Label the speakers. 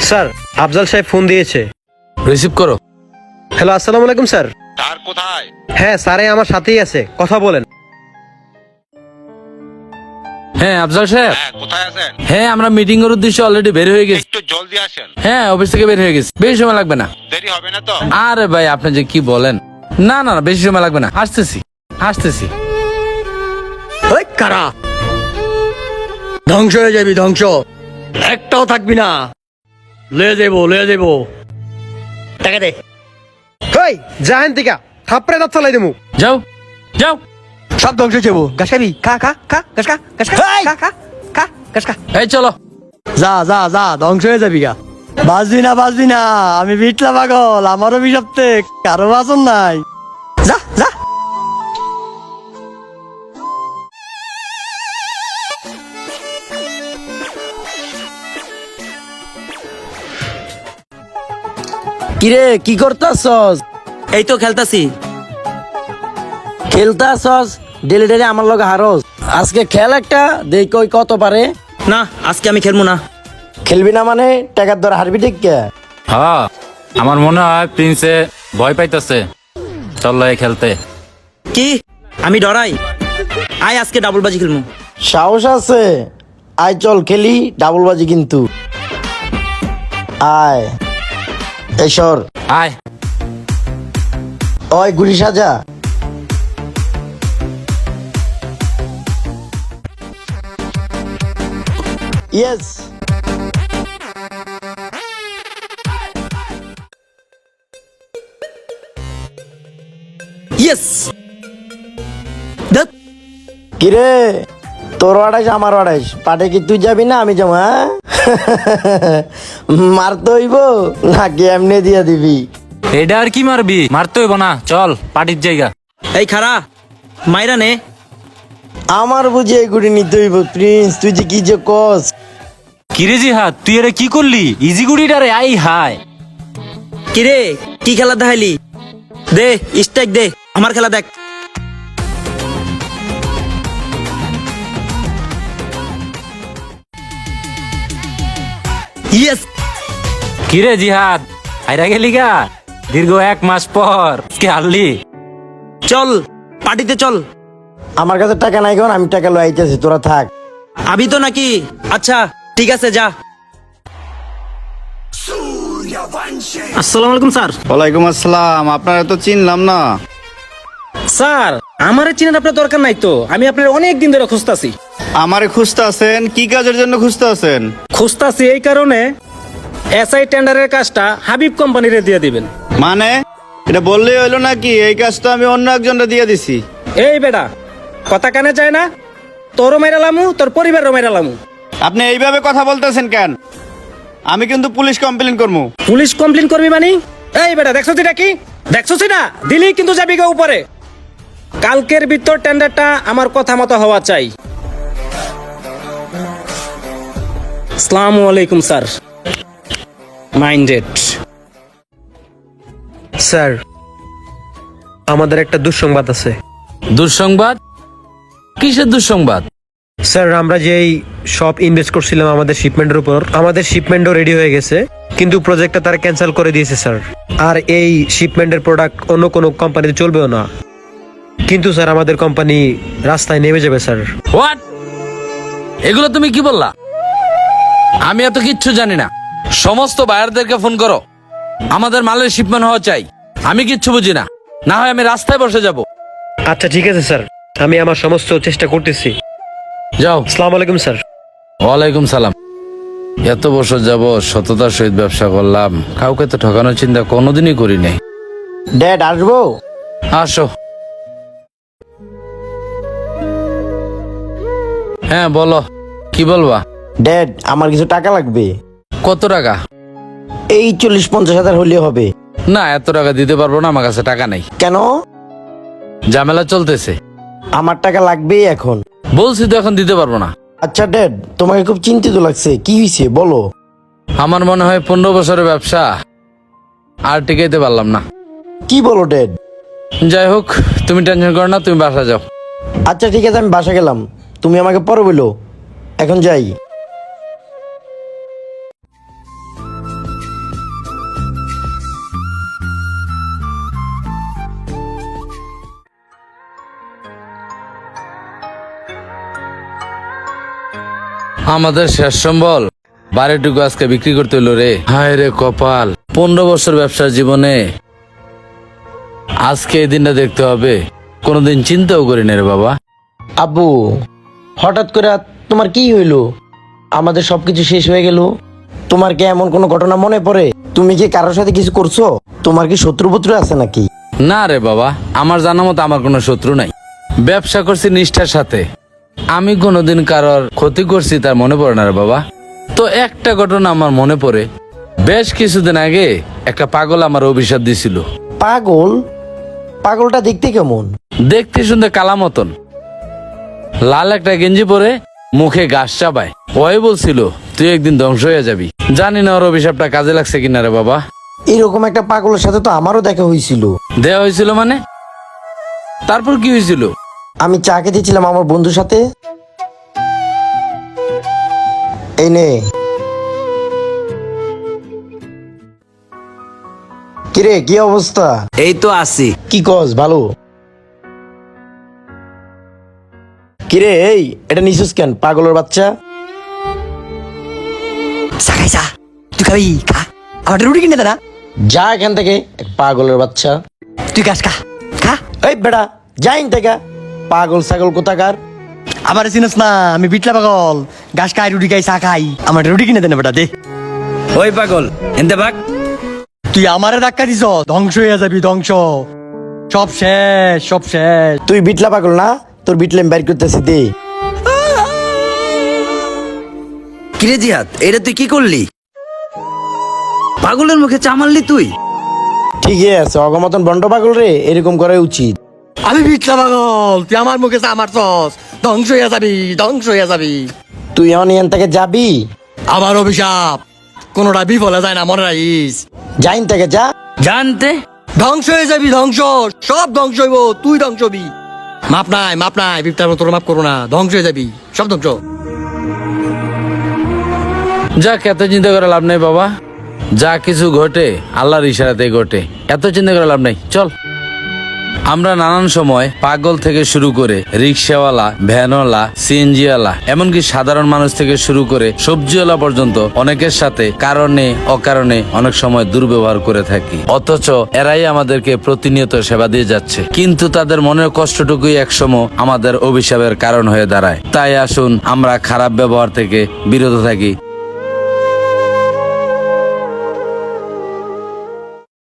Speaker 1: Sir, Afzal সাহেব phone দিয়েছে।
Speaker 2: Receive করো।
Speaker 1: হ্যালো, আসসালামু আলাইকুম স্যার।
Speaker 3: স্যার কোথায়?
Speaker 1: হ্যাঁ স্যার, আমার সাথেই আছে, কথা বলেন।
Speaker 2: হ্যাঁ আফজাল সাহেব।
Speaker 3: হ্যাঁ কোথায় আছেন?
Speaker 2: হ্যাঁ আমরা মিটিং এর উদ্দেশ্যে অলরেডি বের হয়ে গেছি।
Speaker 3: একটু জলদি আসেন।
Speaker 2: হ্যাঁ অফিস থেকে বের হয়ে গেছি, বেশি সময় লাগবে না।
Speaker 3: দেরি হবে না তো?
Speaker 2: আরে ভাই আপনি যে কি বলেন, না না না বেশি সময় লাগবে না, আসতেছি আসতেছি।
Speaker 4: ওই কারা ধ্বংস হয়ে যাবি, ধ্বংস, একটাও থাকবি না। লয়ে যাবো টাকা দে।
Speaker 1: হেই জাহেন তিকা থাপড়ে দাঁত চালাই দেবো।
Speaker 2: যাও যাও।
Speaker 4: সব ধ্বংস হয়ে যাবো। গাছ খাবি? খা খা খা, গাছ খা, গাছ খা, খা খা খা, গাছ খা।
Speaker 2: এই চলো।
Speaker 4: যা যা যা, ধ্বংস হয়ে যাবি গা। বাঁচবি না, আমি বিটলা পাগল, আমারও বিষাক্তে, কারো বাসন নাই। যা যা।
Speaker 5: কিরে কি করতাছস?
Speaker 6: এই তো খেলতাছি।
Speaker 5: খেলতাছস ডেলি ডেলি আমার লগে হারস। আজকে খেল একটা, দেখ কই কত পারে।
Speaker 6: না আজকে আমি খেলবো না।
Speaker 5: খেলবি না মানে টাকার দর হারবি ঠিক কে?
Speaker 2: হ্যাঁ আমার মনে হয় প্রিন্সে ভয় পাইতেছে, চল খেলতে।
Speaker 6: কি আমি ডরাই? আয় আজকে ডাবল বাজি খেলবো।
Speaker 5: সাহস আছে? আয় চল খেলি ডাবল বাজি কিন্তু। আয় এই সর,
Speaker 2: আয়।
Speaker 5: ওই গুড়ি সাজা। ইয়েস।
Speaker 6: ইয়েস।
Speaker 5: কিরে তোর আড়াইশ আমার আড়াইশ, পাটে কি তুই যাবি না আমি যাবো? হ্যাঁ মারতে হইব নাকি এমনি দিয়া দিবি?
Speaker 2: এটা আর কি মারবি, মারতে হইব না, চল পার্টির জায়গা।
Speaker 6: এই খারা মাইরা নে।
Speaker 5: আমার বুঝে এই গুড়ি নিতে হইব। প্রিন্স তুই যে কি যে কস।
Speaker 2: কিরে জিহাদ তুই এর কি করলি? ইজি গুড়িটারে আই হাই।
Speaker 6: কিরে কি খেলা দেখাইলি? দে স্ট্রাইক দে, আমার খেলা দেখ। ইয়েস।
Speaker 2: কিরে জিহাদ হাইরা গেলি গা দীর্ঘ 1 মাস পর, কে হারলি?
Speaker 6: চল পার্টিতে চল।
Speaker 5: আমার কাছে টাকা নাই, কোন আমি টাকা লই আইতেছি, তোরা থাক।
Speaker 6: আবি তো নাকি? আচ্ছা ঠিক আছে যা। আসসালামু আলাইকুম স্যার।
Speaker 7: ওয়ালাইকুম আসসালাম। আপনারা তো চিনলাম না।
Speaker 6: স্যার আমার চিনার আপনার দরকার নাই তো, আমি আপনার অনেক দিন ধরে খুঁজতাছি।
Speaker 7: আমারে খুঁজতে আছেন? কি কাজের জন্য খুঁজতে আছেন?
Speaker 6: খুঁজতাছি এই কারণে, এসআই টেন্ডারের কাজটা হাবিব কোম্পানিরে দিয়ে দিবেন।
Speaker 7: মানে এটা বললেই হইলো নাকি? এই কাজ তো আমি অন্য একজনকে দিয়ে দিছি।
Speaker 6: এই বেটা কথা কানে যায় না? তোরও মেরালামু, তোর পরিবারও মেরালামু।
Speaker 7: আপনি এইভাবে কথা বলতেছেন কেন? আমি কিন্তু পুলিশ কমপ্লেন করবো।
Speaker 6: পুলিশ কমপ্লেন করবি মানে? এই বেটা দেখছো এটা কি? দেখছো সেটা দিলি কিন্তু যাবি গা উপরে। কালকের ভিতর টেন্ডারটা আমার কথা মতো হওয়া চাই। আসসালামু আলাইকুম স্যার। মাইন্ডেড।
Speaker 1: স্যার, আমাদের একটা দুঃসংবাদ আছে।
Speaker 2: দুঃসংবাদ? কিসের দুঃসংবাদ?
Speaker 1: স্যার, আমরা যে এই সব ইনভেস্ট করছিলাম আমাদের শিপমেন্টের উপর, আমাদের শিপমেন্টও রেডি হয়ে গেছে, কিন্তু প্রজেক্টটা তারা ক্যান্সেল করে দিয়েছে স্যার। আর এই শিপমেন্টের প্রোডাক্ট অন্য কোনো কোম্পানিতে চলবেও না। কিন্তু স্যার আমাদের কোম্পানি রাস্তায় নেমে যাবে স্যার।
Speaker 2: হোয়াট? এগুলো তুমি কি বললা? আমি এত কিচ্ছু জানি না। সমস্ত বায়ারদেরকে ফোন করো, আমাদের মালের শিপমেন্ট হওয়া চাই। আমি কিচ্ছু বুঝি না, না হয় আমি রাস্তায় বসে যাব।
Speaker 1: আচ্ছা ঠিক আছে স্যার, আমি আমার সমস্ত চেষ্টা করতেছি।
Speaker 2: যাও।
Speaker 1: আসসালামু আলাইকুম স্যার।
Speaker 2: ওয়ালাইকুম সালাম। এত বছর যাব সততার সহিত ব্যবসা করলাম, কাউকে তো ঠকানোর চিন্তা কোনোদিনই করি নাই।
Speaker 5: ড্যাড আসবো?
Speaker 2: আসো। হ্যাঁ বলো, কি বলবা?
Speaker 5: ড্যাড আমার কিছু টাকা লাগবে।
Speaker 2: কত টাকা?
Speaker 5: এই 40-50 হাজার হলে হবে।
Speaker 2: না এত টাকা দিতে পারবো না, আমার কাছে টাকা নেই।
Speaker 5: কেন?
Speaker 2: ঝামেলা চলতেছে।
Speaker 5: আমার টাকা লাগবেই এখন।
Speaker 2: বলছি তো এখন দিতে পারবো না।
Speaker 5: আচ্ছা ড্যাড, তোমাকে খুব চিন্তিত লাগছে, কি হয়েছে বলো।
Speaker 2: আমার মনে হয় 15 বছরের ব্যবসা আর টিকাইতে পারলাম না।
Speaker 5: কি বলো ড্যাড?
Speaker 2: যাই হোক তুমি টেনশন করো না, তুমি বাসা যাও।
Speaker 5: আচ্ছা ঠিক আছে, আমি বাসা গেলাম, তুমি আমাকে পরে বলো, এখন যাই।
Speaker 2: আমাদের শেষ সম্বল বাড়িটুকু আজকে বিক্রি করতে হইলো রে। হায় রে কপাল, 15 বছর ব্যবসার জীবনে আজকে এই দিনটা দেখতে হবে, কোনোদিন চিন্তাও করি না রে বাবা।
Speaker 5: আব্বু, হঠাৎ করে তোমার কি হইলো? আমাদের সবকিছু শেষ হয়ে গেল। তোমার কি এমন কোনো ঘটনা মনে পড়ে? তুমি কি কারোর সাথে কিছু করছো? তোমার কি শত্রুপুত্র আছে নাকি?
Speaker 2: না রে বাবা, আমার জানা মতো আমার কোনো শত্রু নাই। ব্যবসা করছি নিষ্ঠার সাথে, আমি কোনোদিন কারোর ক্ষতি করছি তার মনে পড়ে না রে বাবা। তো একটা ঘটনা আমার মনে পড়ে, বেশ কিছুদিন আগে একটা পাগল আমার অভিশাপ দিছিল।
Speaker 5: পাগল? পাগলটা দেখতে কেমন?
Speaker 2: দেখতে শুনতে কালা মতন, লাল একটা গেঞ্জি পরে, মুখে ঘাস চাবায়। ওই বলছিল তুই একদিন ধ্বংস হয়ে যাবি। জানি না ওর অভিশাপটা কাজে লাগছে কিনা রে বাবা।
Speaker 5: এরকম একটা পাগলের সাথে তো আমারও দেখা হয়েছিল।
Speaker 2: দেয়া হয়েছিল মানে? তারপর কি হয়েছিল?
Speaker 5: আমি চা খেতেছিলাম আমার বন্ধুর সাথে। এই নে। কিরে, কি অবস্থা?
Speaker 8: এই তো আছি।
Speaker 5: কি কস? ভালো। কিরে, এই এটা নিছিস কেন পাগলের বাচ্চা?
Speaker 4: চা খাই চা, তুই খাবি খা, আমার রুটি কিনে দে না।
Speaker 5: যা এখান থেকে, এক পাগলের বাচ্চা।
Speaker 4: তুই গাছ খা খা।
Speaker 5: এই বেটা, যাইন থেকে, পাগল ছাগল কোথাকার।
Speaker 4: আমার চিনস না, আমি বিটলা পাগল। গাছ খাই, রুটি খাই, চা খাই, আমার রুটি কিনে দে না বেটা, দে।
Speaker 8: ওই পাগল, এনতে ভাগ।
Speaker 4: তুই আমারে ধাক্কা দিছ, ধ্বংস হয়ে যাবি, ধ্বংস। সব শেষ, সব শেষ।
Speaker 5: তুই বিটলা পাগল না? তোর বিটলে আমি বাইর করতেছি, দে।
Speaker 8: কিরে জিহাদ, এটা তুই কি করলি? পাগলের মুখে চা মারলি তুই?
Speaker 5: ঠিকই আছে, অগমতন বন্ড পাগল রে, এরকম করা উচিত।
Speaker 4: আমি বিটলা পাগল, তুই আমার মুখে চা মারছস, ধ্বংস হয়ে যাবি, ধ্বংস হয়ে যাবি।
Speaker 5: তুই এখন এখান থেকে যাবি?
Speaker 4: আমার অভিশাপ কোনোটা বিফলে যায় না, মনে রাখিস।
Speaker 5: যাইন থেকে, যা।
Speaker 8: জানতে
Speaker 4: ধ্বংস হয়ে যাবি, ধ্বংস, সব ধ্বংস হইব, তুই ধ্বংস হবি। মাপ নাই, মাপ নাই, বিপটার মতো মাপ করো না, ধ্বংস হয়ে যাবি, সব ধ্বংস।
Speaker 2: যাক, এত চিন্তা করে লাভ নেই বাবা। যা কিছু ঘটে আল্লাহর ইশারাতে ঘটে, এত চিন্তা করে লাভ নেই। চল। আমরা নানান সময় পাগল থেকে শুরু করে রিক্সাওয়ালা, ভ্যানওয়ালা, সিএনজিওয়ালা, এমনকি সাধারণ মানুষ থেকে শুরু করে সবজিওয়ালা পর্যন্ত অনেকের সাথে কারণে অকারণে অনেক সময় দুর্ব্যবহার করে থাকি। অথচ এরাই আমাদেরকে প্রতিনিয়ত সেবা দিয়ে যাচ্ছে, কিন্তু তাদের মনের কষ্টটুকুই একসময় আমাদের অভিশাপের কারণ হয়ে দাঁড়ায়। তাই আসুন আমরা খারাপ ব্যবহার থেকে বিরত থাকি।